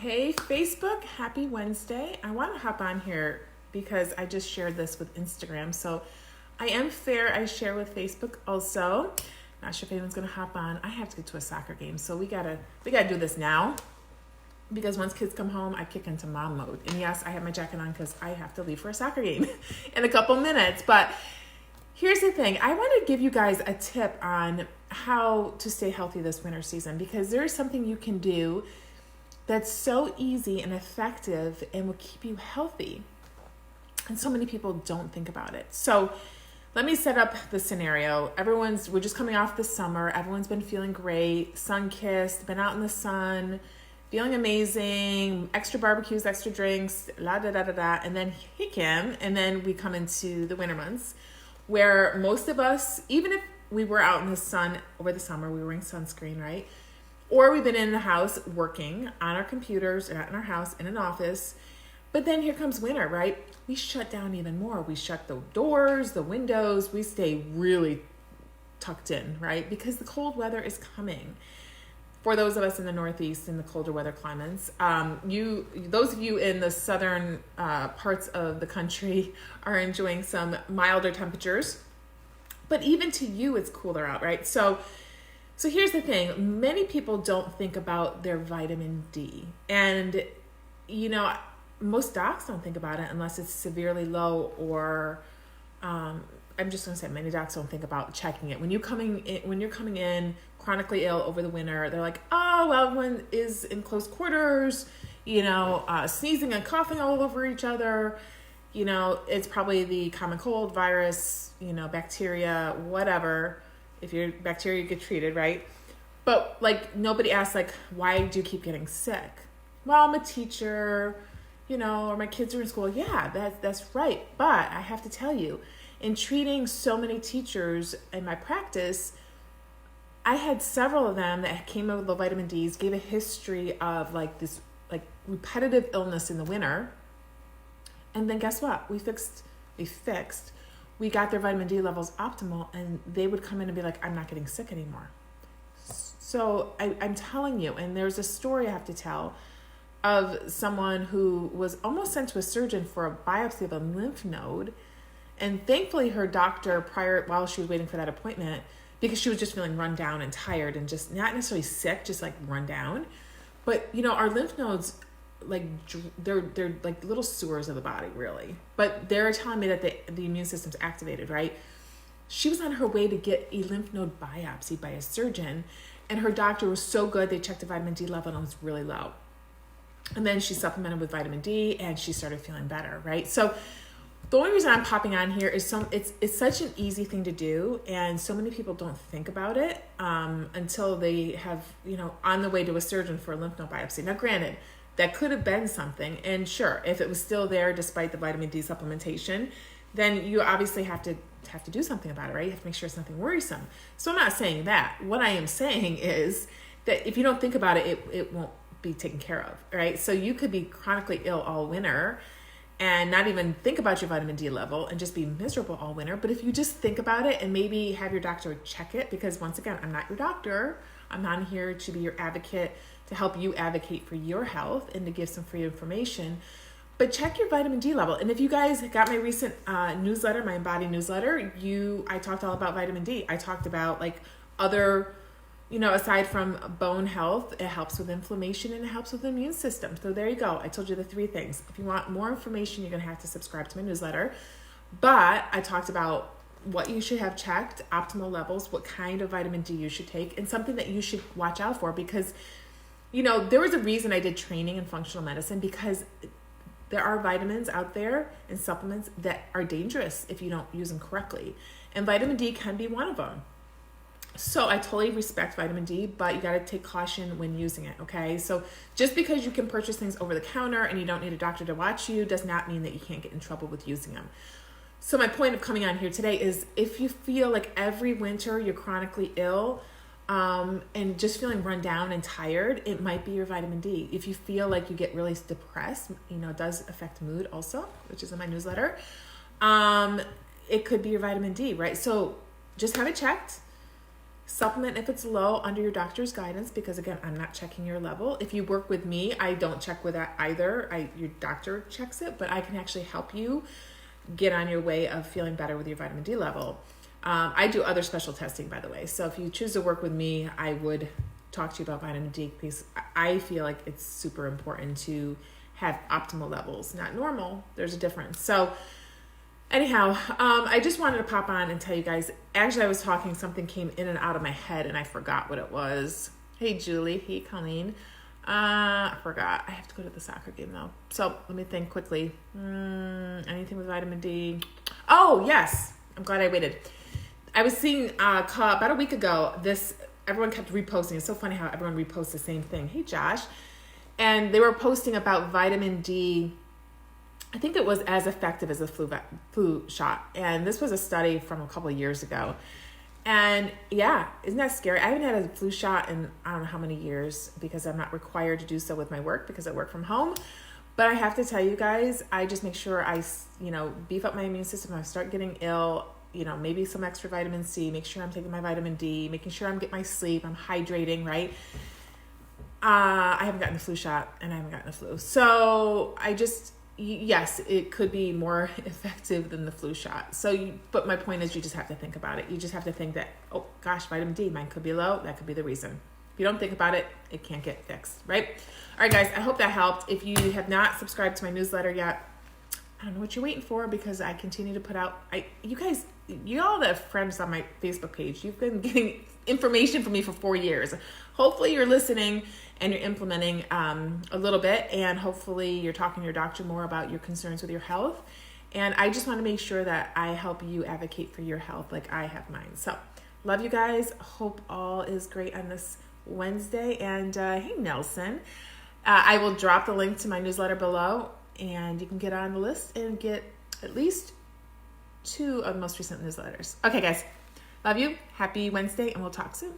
Hey Facebook, happy Wednesday. I want to hop on here because I just shared this with Instagram. So I am fair, I share with Facebook also. Not sure if anyone's gonna hop on. I have to get to a soccer game, so we gotta do this now. Because once kids come home, I kick into mom mode. And yes, I have my jacket on because I have to leave for a soccer game in a couple minutes. But here's the thing. I want to give you guys a tip on how to stay healthy this winter season, because there's something you can do that's so easy and effective and will keep you healthy. And so many people don't think about it. So let me set up the scenario. We're just coming off the summer. Everyone's been feeling great, sun-kissed, been out in the sun, feeling amazing, extra barbecues, extra drinks, la da da da da. And then and then we come into the winter months where most of us, even if we were out in the sun over the summer, we were wearing sunscreen, right? Or we've been in the house working on our computers, or not in our house, in an office. But then here comes winter, right? We shut down even more. We shut the doors, the windows. We stay really tucked in, right? Because the cold weather is coming. For those of us in the Northeast, in the colder weather climates, those of you in the southern parts of the country are enjoying some milder temperatures. But even to you, it's cooler out, right? So here's the thing. Many people don't think about their vitamin D. And, most docs don't think about it unless it's severely low, or I'm just going to say many docs don't think about checking it. When you're coming in chronically ill over the winter, they're like, oh, well, everyone is in close quarters, sneezing and coughing all over each other. It's probably the common cold, virus, bacteria, whatever. If you're bacteria, you get treated, right? But nobody asks, why do you keep getting sick? Well, I'm a teacher, or my kids are in school. Yeah, that's right. But I have to tell you, in treating so many teachers in my practice, I had several of them that came in with low vitamin Ds, gave a history of this repetitive illness in the winter. And then guess what? We got their vitamin D levels optimal, and they would come in and be like, I'm not getting sick anymore. So I'm telling you, and there's a story I have to tell of someone who was almost sent to a surgeon for a biopsy of a lymph node. And thankfully her doctor, while she was waiting for that appointment, because she was just feeling run down and tired and just not necessarily sick, just run down. But, our lymph nodes, they're like little sewers of the body, really. But they're telling me that the immune system's activated, right? She was on her way to get a lymph node biopsy by a surgeon, and her doctor was so good, they checked the vitamin D level and it was really low. And then she supplemented with vitamin D and she started feeling better, right? So the only reason I'm popping on here is it's such an easy thing to do, and so many people don't think about it until they have, on the way to a surgeon for a lymph node biopsy. Now, granted, that could have been something, and sure, if it was still there despite the vitamin D supplementation, then you obviously have to do something about it, right? You have to make sure it's nothing worrisome. So I'm not saying that. What I am saying is that if you don't think about it, it won't be taken care of, right? So you could be chronically ill all winter and not even think about your vitamin D level and just be miserable all winter. But if you just think about it and maybe have your doctor check it, because once again, I'm not your doctor. I'm not here to be your advocate, to help you advocate for your health and to give some free information. But check your vitamin D level. And if you guys got my recent newsletter, my Embody newsletter, I talked all about vitamin D. I talked about other, aside from bone health, it helps with inflammation and it helps with the immune system. So there you go. I told you the 3 things. If you want more information, you're going to have to subscribe to my newsletter. But I talked about what you should have checked, optimal levels, what kind of vitamin D you should take, and something that you should watch out for, because, there was a reason I did training in functional medicine, because there are vitamins out there and supplements that are dangerous if you don't use them correctly. And vitamin D can be one of them. So I totally respect vitamin D, but you got to take caution when using it, okay? So just because you can purchase things over the counter and you don't need a doctor to watch you does not mean that you can't get in trouble with using them. So my point of coming on here today is, if you feel like every winter you're chronically ill and just feeling run down and tired, it might be your vitamin D. If you feel like you get really depressed, it does affect mood also, which is in my newsletter. It could be your vitamin D, right? So just have it checked. Supplement if it's low under your doctor's guidance, because again, I'm not checking your level. If you work with me, I don't check with that either. Your doctor checks it, but I can actually help you get on your way of feeling better with your vitamin D level. I do other special testing, by the way. So if you choose to work with me, I would talk to you about vitamin D, because I feel like it's super important to have optimal levels, not normal. There's a difference. So anyhow, I just wanted to pop on and tell you guys, actually I was talking, something came in and out of my head and I forgot what it was. Hey, Julie. Hey, Colleen. I forgot. I have to go to the soccer game though. So let me think quickly. Anything with vitamin D? Oh, yes. I'm glad I waited. I was seeing about a week ago, everyone kept reposting. It's so funny how everyone reposts the same thing. Hey, Josh. And they were posting about vitamin D. I think it was as effective as a flu shot. And this was a study from a couple of years ago. And yeah, isn't that scary? I haven't had a flu shot in I don't know how many years, because I'm not required to do so with my work, because I work from home. But I have to tell you guys, I just make sure I, beef up my immune system. I start getting ill, maybe some extra vitamin C, make sure I'm taking my vitamin D, making sure I'm getting my sleep, I'm hydrating, right? I haven't gotten the flu shot and I haven't gotten the flu. So yes, it could be more effective than the flu shot. But my point is, you just have to think about it. You just have to think that, oh gosh, vitamin D, mine could be low. That could be the reason. If you don't think about it, it can't get fixed, right? All right, guys, I hope that helped. If you have not subscribed to my newsletter yet, I don't know what you're waiting for, because I continue to put out, you all that have friends on my Facebook page, you've been getting information from me for 4 years. Hopefully you're listening and you're implementing a little bit, and hopefully you're talking to your doctor more about your concerns with your health. And I just want to make sure that I help you advocate for your health like I have mine. So love you guys. Hope all is great on this Wednesday. And hey, Nelson, I will drop the link to my newsletter below, and you can get on the list and get at least 2 of the most recent newsletters. Okay, guys, love you. Happy Wednesday, and we'll talk soon.